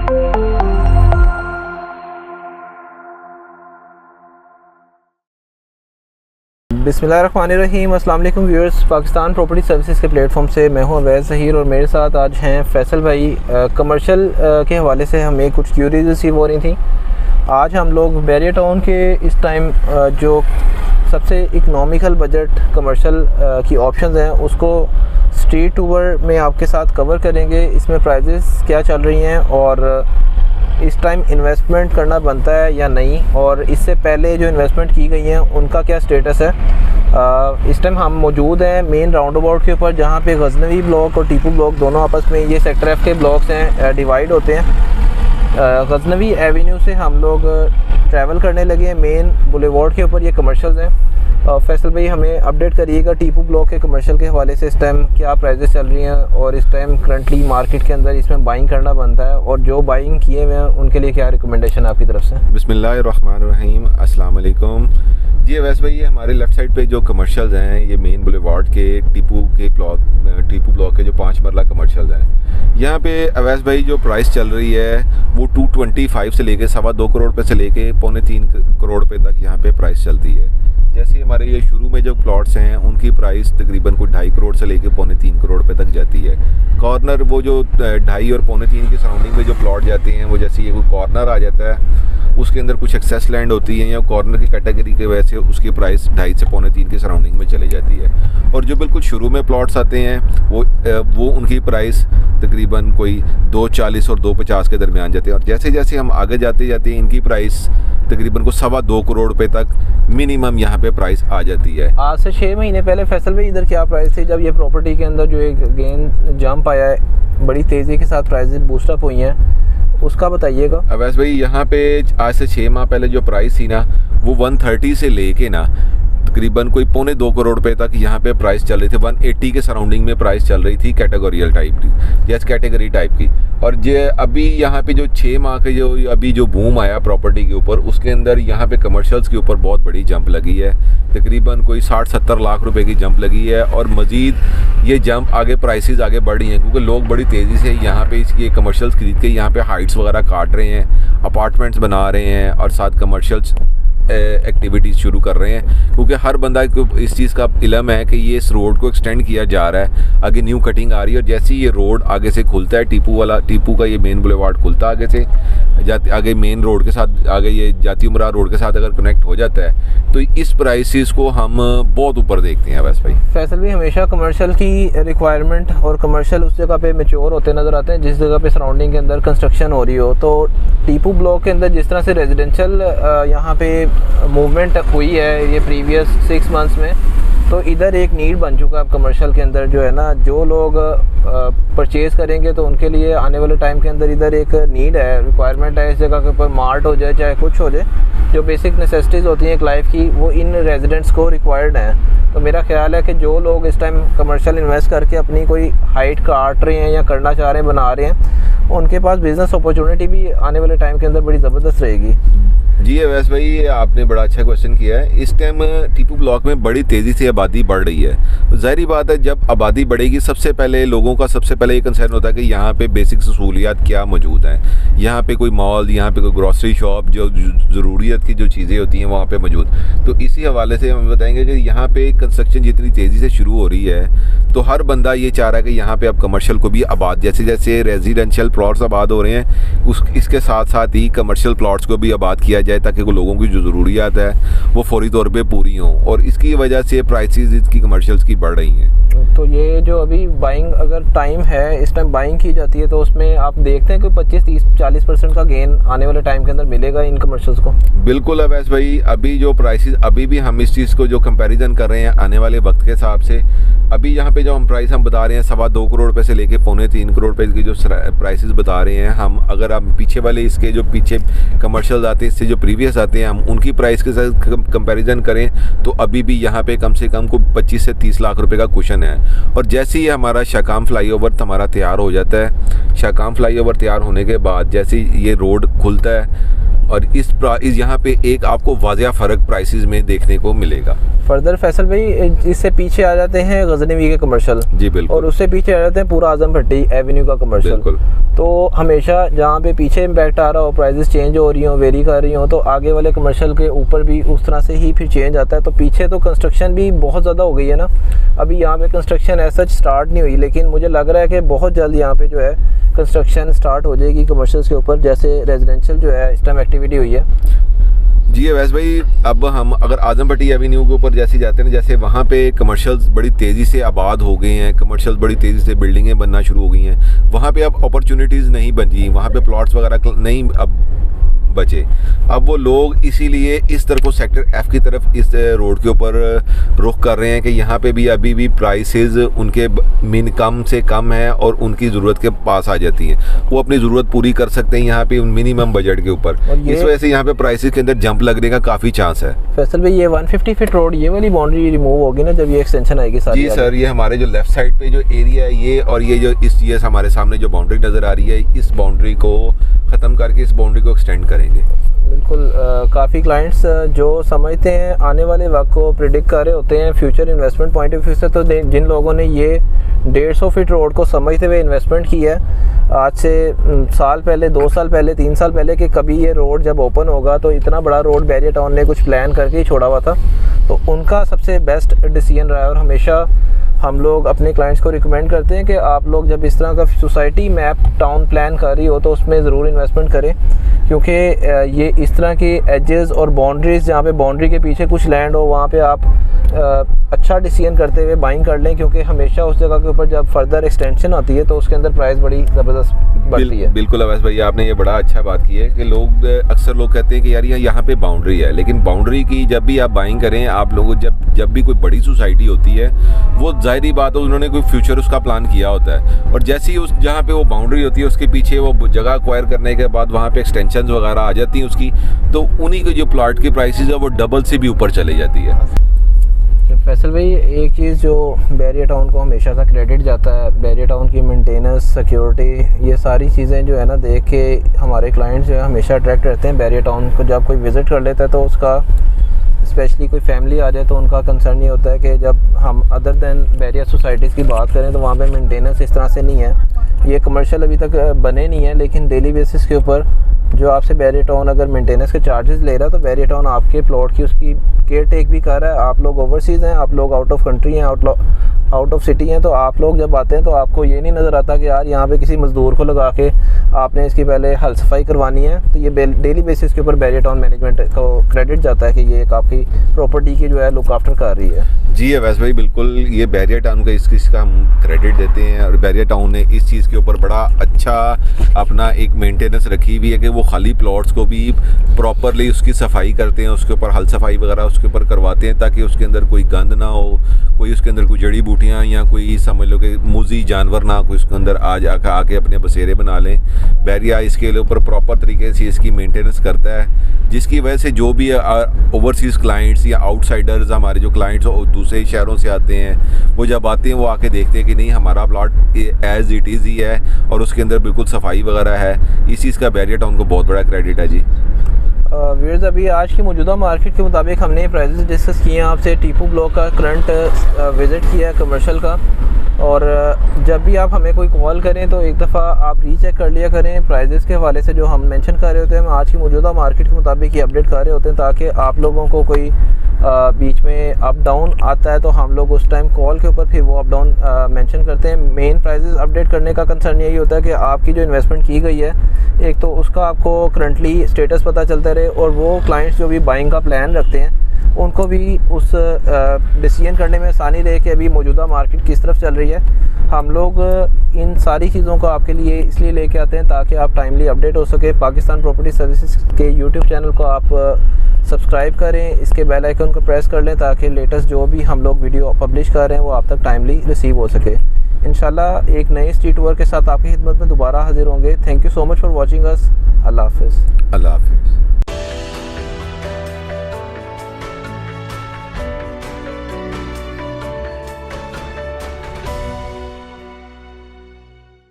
बिस्मिल्लाहिर्रहमानिर्रहीम। अस्सलाम वालेकुम व्यूअर्स, पाकिस्तान प्रॉपर्टी सर्विसेज के प्लेटफॉर्म से मैं हूं अवैस ज़हीर और मेरे साथ आज हैं फैसल भाई। कमर्शियल के हवाले से हमें कुछ क्यूरीज रिसीव हो रही थी। आज हम लोग बैरियर टाउन के इस टाइम जो सबसे इकनॉमिकल बजट कमर्शियल की ऑप्शंस हैं उसको स्ट्रीट टूर में आपके साथ कवर करेंगे। इसमें प्राइजेस क्या चल रही हैं और इस टाइम इन्वेस्टमेंट करना बनता है या नहीं, और इससे पहले जो इन्वेस्टमेंट की गई हैं उनका क्या स्टेटस है। इस टाइम हम मौजूद हैं मेन राउंड अबाउट के ऊपर, जहाँ पे गजनवी ब्लॉक और टीपू ब्लॉक दोनों आपस में, ये सेक्टर एफ के ब्लॉक्स हैं, डिवाइड होते हैं। गजनवी एवेन्यू से हम लोग ट्रैवल करने लगे हैं मेन बुलेवार्ड के ऊपर, ये कमर्शियल्स हैं। फैसल भाई हमें अपडेट करिएगा टीपू ब्लॉक के कमर्शियल के हवाले से, इस टाइम क्या प्राइजेस चल रही हैं और इस टाइम करंटली मार्केट के अंदर इसमें बाइंग करना बनता है, और जो बाइंग किए हुए हैं उनके लिए क्या रिकमेंडेशन है आपकी तरफ से। बिस्मिल्लाहिर्रहमानिर्रहीम, अस्सलाम वालेकुम जी। वैसे भाई ये हमारे लेफ़्ट साइड पे जो कमर्शियल्स हैं, ये मेन बुलेवार्ड के टीपू ब्लॉक के जो 5 मरला कमर्शियल्स हैं, यहाँ पे अवैस भाई जो प्राइस चल रही है वो 225 से लेके 2.25 करोड़ पे से लेके 3.25 करोड़ पे तक यहाँ पे प्राइस चलती है। जैसे हमारे ये शुरू में जो प्लॉट्स हैं उनकी प्राइस तकरीबन कोई 2.5 करोड़ से लेके 3.25 करोड़ पे तक जाती है। कॉर्नर वो जो 2.5 और 3.25 की सराउंडिंग में जो प्लॉट जाते हैं, वो जैसे ये कोई कॉर्नर आ जाता है उसके अंदर कुछ एक्सेस लैंड होती है या कॉर्नर की कैटेगरी के वजह से उसकी प्राइस 2.5 से 3.25 की सराउंडिंग में चली जाती है। और जो बिल्कुल शुरू में प्लॉट्स आते हैं वो उनकी प्राइस तकरीबन कोई 2.40 और 2.50 के दरमियान जाते हैं, और जैसे जैसे हम आगे जाते जाते हैं इनकी प्राइस तकरीबन को 2.25 करोड़ पे तक मिनिमम यहाँ पे प्राइस आ जाती है। आज से 6 महीने पहले फैसल भाई इधर क्या प्राइस थी जब ये प्रॉपर्टी के अंदर जो एक गेन जंप आया है, बड़ी तेज़ी के साथ प्राइसेस बूस्टअप हुई हैं, उसका बताइएगा। अवैस भाई यहाँ पे आज से 6 माह पहले जो प्राइस थी ना वो 130 से लेके ना तकरीबन कोई 2.25 करोड़ पे तक यहाँ पे प्राइस चल रही थी। 180 के सराउंडिंग में प्राइस चल रही थी कैटेगोरियल टाइप की, जैसे कैटेगरी टाइप की। और ये अभी यहाँ पे जो 6 माह के जो अभी जो बूम आया प्रॉपर्टी के ऊपर, उसके अंदर यहाँ पे कमर्शियल्स के ऊपर बहुत बड़ी जंप लगी है। तकरीबन कोई 60-70 लाख रुपए की जंप लगी है, और मज़ीद ये जंप आगे प्राइसेस आगे बढ़ रही हैं क्योंकि लोग बड़ी तेज़ी से यहाँ पे इसके कमर्शियल्स खरीद के यहाँ पे हाइट्स वगैरह काट रहे हैं, अपार्टमेंट्स बना रहे हैं और साथ कमर्शियल्स एक्टिविटीज़ शुरू कर रहे हैं, क्योंकि हर बंदा को इस चीज़ का इल्म है कि ये इस रोड को एक्सटेंड किया जा रहा है, आगे न्यू कटिंग आ रही है। और जैसे ही ये रोड आगे से खुलता है, टीपू का ये मेन बुलेवार्ड खुलता है आगे से आगे मेन रोड के साथ, आगे ये जाती उमरा रोड के साथ अगर कनेक्ट हो जाता है तो इस प्राइसेस को हम बहुत ऊपर देखते हैं। वैसे भाई फैसल भी हमेशा कमर्शियल की रिक्वायरमेंट और कमर्शियल उस जगह पे मैच्योर होते नज़र आते हैं जिस जगह पे सराउंडिंग के अंदर कंस्ट्रक्शन हो रही हो। तो टीपू ब्लॉक के अंदर जिस तरह से रेजिडेंशियल यहाँ पे मूवमेंट हुई है ये प्रीवियस 6 मंथ्स में, तो इधर एक नीड बन चुका है कमर्शियल के अंदर, जो है ना, जो लोग परचेज़ करेंगे तो उनके लिए आने वाले टाइम के अंदर इधर एक नीड है, रिक्वायरमेंट है इस जगह के ऊपर। मार्ट हो जाए चाहे कुछ हो जाए, जो बेसिक नेसेसिटीज़ होती हैं एक लाइफ की, वो इन रेजिडेंट्स को रिक्वायर्ड हैं। तो मेरा ख्याल है कि जो लोग इस टाइम कमर्शियल इन्वेस्ट करके अपनी कोई हाइट काट रहे हैं या करना चाह रहे हैं, बना रहे हैं, उनके पास बिज़नेस अपॉर्चुनिटी भी आने वाले टाइम के अंदर बड़ी ज़बरदस्त रहेगी। जी अवैस भाई, आपने बड़ा अच्छा क्वेश्चन किया है। इस टाइम टीपू ब्लॉक में बड़ी तेज़ी से आबादी बढ़ रही है। ज़ाहिर बात है, जब आबादी बढ़ेगी सबसे पहले लोगों का सबसे पहले ये कंसर्न होता है कि यहाँ पे बेसिक सहूलियात क्या मौजूद हैं, यहाँ पे कोई मॉल, यहाँ पे कोई ग्रॉसरी शॉप, जो ज़रूरियत की जो चीज़ें होती हैं वहाँ पे मौजूद। तो इसी हवाले से हम बताएंगे कि यहाँ पे कंस्ट्रक्शन जितनी तेज़ी से शुरू हो रही है तो हर बंदा ये चाह रहा है कि यहाँ पे अब कमर्शियल को भी आबाद, जैसे जैसे रेजिडेंशियल प्लॉट्स आबाद हो रहे हैं इसके साथ साथ ही कमर्शियल प्लॉट्स को भी आबाद किया जाए, ताकि वो लोगों की जो ज़रूरियात है वो फौरी तौर पे पूरी हों, और इसकी वजह से प्राइसेस इसकी कमर्शियल्स की बढ़ रही हैं। तो ये जो अभी बाइंग अगर टाइम है, इस टाइम बाइंग की जाती है, तो उसमें आप देखते हैं कि 25-30-40% का गेन आने वाले टाइम के अंदर मिलेगा इन कमर्शियल्स को। बिल्कुल अवैस भाई, अभी जो प्राइसेस, अभी भी हम इस चीज़ को जो कंपैरिजन कर रहे हैं आने वाले वक्त के हिसाब से, अभी यहाँ पे जो हम प्राइस हम बता रहे हैं 2.25 करोड़ पे से लेके 2.25 करोड़ पे की जो प्राइसेस बता रहे हैं हम, अगर हम पीछे वाले इसके जो पीछे कमर्शियल आते हैं, इससे जो प्रीवियस आते हैं, हम उनकी प्राइस के साथ कंपैरिजन करें तो अभी भी यहाँ पे कम से कम को 25 से 30 लाख रुपए का कुशन है। और जैसे ही हमारा शाकाम फ्लाईओवर हमारा तैयार हो जाता है, शाकाम फ्लाईओवर तैयार होने के बाद जैसे ये रोड खुलता है और इस यहाँ पे एक आपको वाज़िया फ़र्क प्राइसेस में देखने को मिलेगा। फर्दर फैसल भाई इससे पीछे आ जाते हैं गजनवी के कमर्शियल, जी बिल्कुल, और उससे पीछे आ जाते हैं पूरा आजम भट्टी एवेन्यू का कमर्शियल। बिल्कुल। तो हमेशा जहाँ पे पीछे इम्पैक्ट आ रहा हो, प्राइसेस चेंज हो रही हो, वेरी कर रही हो, तो आगे वाले कमर्शियल के ऊपर भी उस तरह से ही फिर चेंज आता है। तो पीछे तो कंस्ट्रक्शन भी बहुत ज़्यादा हो गई है ना, अभी यहाँ पे कंस्ट्रक्शन ऐसा स्टार्ट नहीं हुई, लेकिन मुझे लग रहा है कि बहुत जल्द यहाँ पे जो है कंस्ट्रक्शन स्टार्ट हो जाएगी कमर्शियल्स के ऊपर, जैसे रेजिडेंशियल जो है इस टाइम एक्टिविटी हुई है। जी अवैस भाई, अब हम अगर आजम भट्टी एवेन्यू के ऊपर जैसे जाते हैं, जैसे वहाँ पे कमर्शियल्स बड़ी तेज़ी से आबाद हो गए हैं, कमर्शियल्स बड़ी तेज़ी से बिल्डिंगें बनना शुरू हो गई हैं, वहाँ पे अब अपॉर्चुनिटीज़ नहीं बची, वहाँ पे प्लॉट्स वगैरह नहीं अब बचे। अब वो लोग इसीलिए इस तरफ को सेक्टर एफ की तरफ इस रोड के ऊपर रुख कर रहे हैं कि यहाँ पे भी अभी भी प्राइसेस उनके मिन कम से कम है और उनकी ज़रूरत के पास आ जाती हैं, वो अपनी ज़रूरत पूरी कर सकते हैं यहाँ पे मिनिमम बजट के ऊपर। इस वजह से यहाँ पे प्राइसेस के अंदर जंप लगने का काफ़ी चांस है। फैसल भाई, ये 150 फीट रोड, ये वाली बाउंड्री रिमूव होगी ना जब ये एक्सटेंशन आएगी सारी? जी सर, ये हमारे जो लेफ्ट साइड पे जो एरिया है ये, और ये जो ये हमारे सामने जो बाउंड्री नज़र आ रही है, इस बाउंड्री को ख़त्म करके इस बाउंड्री को एक्सटेंड करेंगे। बिल्कुल, काफ़ी क्लाइंट्स जो समझते हैं आने वाले वक्त को प्रिडिक्ट कर रहे होते हैं future investment point of view से, तो जिन लोगों ने ये 150 फीट रोड को समझते हुए इन्वेस्टमेंट किया है आज से साल पहले, 2 साल पहले, 3 साल पहले, कि कभी ये रोड जब ओपन होगा तो इतना बड़ा रोड बैरियर टाउन ने कुछ प्लान करके ही छोड़ा हुआ था, तो उनका सबसे बेस्ट डिसीजन रहा है। और हमेशा हम लोग अपने क्लाइंट्स को रिकमेंड करते हैं कि आप लोग जब इस तरह का सोसाइटी मैप टाउन प्लान कर रही हो तो उसमें ज़रूर इन्वेस्टमेंट करें, क्योंकि ये इस तरह की एजेस और बाउंड्रीज, जहाँ पे बाउंड्री के पीछे कुछ लैंड हो, वहाँ पे आप अच्छा डिसीजन करते हुए बाइंग कर लें, क्योंकि हमेशा उस जगह के ऊपर जब फर्दर एक्सटेंशन आती है तो उसके अंदर प्राइस बड़ी ज़बरदस्त बढ़ती है। बिल्कुल अवैस भाई, आपने ये बड़ा अच्छा बात की है कि लोग अक्सर लोग कहते हैं कि यार यहाँ पे बाउंड्री है, लेकिन बाउंड्री की जब भी आप बाइंग करें, आप लोगों जब भी कोई बड़ी सोसाइटी होती है, वो जाहिर बात है उन्होंने कोई फ्यूचर उसका प्लान किया होता है, और जैसे ही उस जहाँ पे वो बाउंड्री होती है उसके पीछे वो जगह एक्वायर करने के बाद वहाँ पे एक्सटेंशन वगैरह आ जाती हैं उसकी, तो उन्हीं के जो प्लॉट की प्राइसेस है वो डबल से भी ऊपर चले जाती है। फैसल भाई, एक चीज़ जो बैरियर टाउन को हमेशा से क्रेडिट जाता है, बैरियर टाउन की मेंटेनेंस, सिक्योरिटी, ये सारी चीज़ें जो है ना देख के हमारे क्लाइंट्स जो है हमेशा अट्रैक्ट रहते हैं बैरियर टाउन को। जब कोई विज़िट कर लेता है तो उसका, स्पेशली कोई फैमिली आ जाए तो उनका कंसर्न ये होता है कि जब हम अदर दैन बैरियर सोसाइटीज़ की बात करें तो वहाँ पे मेंटेनेंस इस तरह से नहीं है। ये कमर्शियल अभी तक बने नहीं है, लेकिन डेली बेसिस के ऊपर जो आपसे बैरियर टाउन अगर मेंटेनेंस के चार्जेस ले रहा है तो बैरियर टाउन आपके प्लॉट की उसकी केयर टेक भी कर रहा है। आप लोग ओवरसीज़ हैं, आप लोग आउट ऑफ कंट्री हैं, आउट ऑफ सिटी हैं, तो आप लोग जब आते हैं तो आपको ये नहीं नज़र आता कि यार यहाँ पे किसी मज़दूर को लगा के आपने इसकी पहले हल सफाई करवानी है। तो ये डेली बेसिस के ऊपर बैरियर टाउन मैनेजमेंट को क्रेडिट जाता है कि ये एक आपकी प्रॉपर्टी की जो है लुक आफ्टर कर रही है। जी अवैस भाई, बिल्कुल ये बैरियर टाउन का इसका हम क्रेडिट देते हैं, और बैरियर टाउन ने इस चीज़ के ऊपर बड़ा अच्छा अपना एक मेंटेनेंस रखी हुई है कि वो खाली प्लॉट्स को भी प्रॉपरली उसकी सफाई करते हैं, उसके ऊपर हल सफाई वगैरह उसके ऊपर करवाते हैं, ताकि उसके अंदर कोई गंद ना हो, कोई उसके अंदर कोई जड़ी बूटियाँ या कोई समझ लो कि मूजी जानवर ना कोई उसके अंदर आके अपने बसेरे बना लें। बैरियर इसके ऊपर प्रॉपर तरीके से इसकी मेंटेनेंस करता है, जिसकी वजह से जो भी ओवरसीज़ क्लाइंट्स या आउटसाइडर्स हमारे जो क्लाइंट्स दूसरे शहरों से आते हैं, वो जब आते हैं वो आके देखते हैं कि नहीं हमारा प्लॉट एज इट इज़ ही है और उसके अंदर बिल्कुल सफाई वगैरह है। इस चीज़ का बैरियर टाउन को बहुत बड़ा क्रेडिट है जी। व्यूअर्स, अभी आज की मौजूदा मार्केट के मुताबिक हमने प्राइसेस डिस्कस किए हैं आपसे। टीपू ब्लॉक का करंट विज़िट किया है कमर्शियल का, और जब भी आप हमें कोई कॉल करें तो एक दफ़ा आप रीचेक कर लिया करें प्राइसेस के हवाले से जो हम मेंशन कर रहे होते हैं। हम आज की मौजूदा मार्केट के मुताबिक ये अपडेट कर रहे होते हैं, ताकि आप लोगों को कोई बीच में अप डाउन आता है तो हम लोग उस टाइम कॉल के ऊपर फिर वो अप डाउन मेंशन करते हैं। मेन प्राइसेस अपडेट करने का कंसर्न यही होता है कि आपकी जो इन्वेस्टमेंट की गई है, एक तो उसका आपको करंटली स्टेटस पता चलता रहे, और वो क्लाइंट्स जो भी बाइंग का प्लान रखते हैं उनको भी उस डिसीजन करने में आसानी रहे कि अभी मौजूदा मार्केट किस तरफ चल रही है। हम लोग इन सारी चीज़ों को आपके लिए इसलिए लेके आते हैं ताकि आप टाइमली अपडेट हो सके। पाकिस्तान प्रॉपर्टी सर्विसेज के यूट्यूब चैनल को आप सब्सक्राइब करें, इसके बेल आइकन को प्रेस कर लें ताकि लेटेस्ट जो भी हम लोग वीडियो पब्लिश कर रहे हैं वो आप तक टाइमली रिसीव हो सके। इंशाल्लाह एक नए स्ट्रीट टूर के साथ आपकी खिदमत में दोबारा हाजिर होंगे। Thank you so much for watching us. अल्लाह हाफिज़। अल्लाह हाफिज़।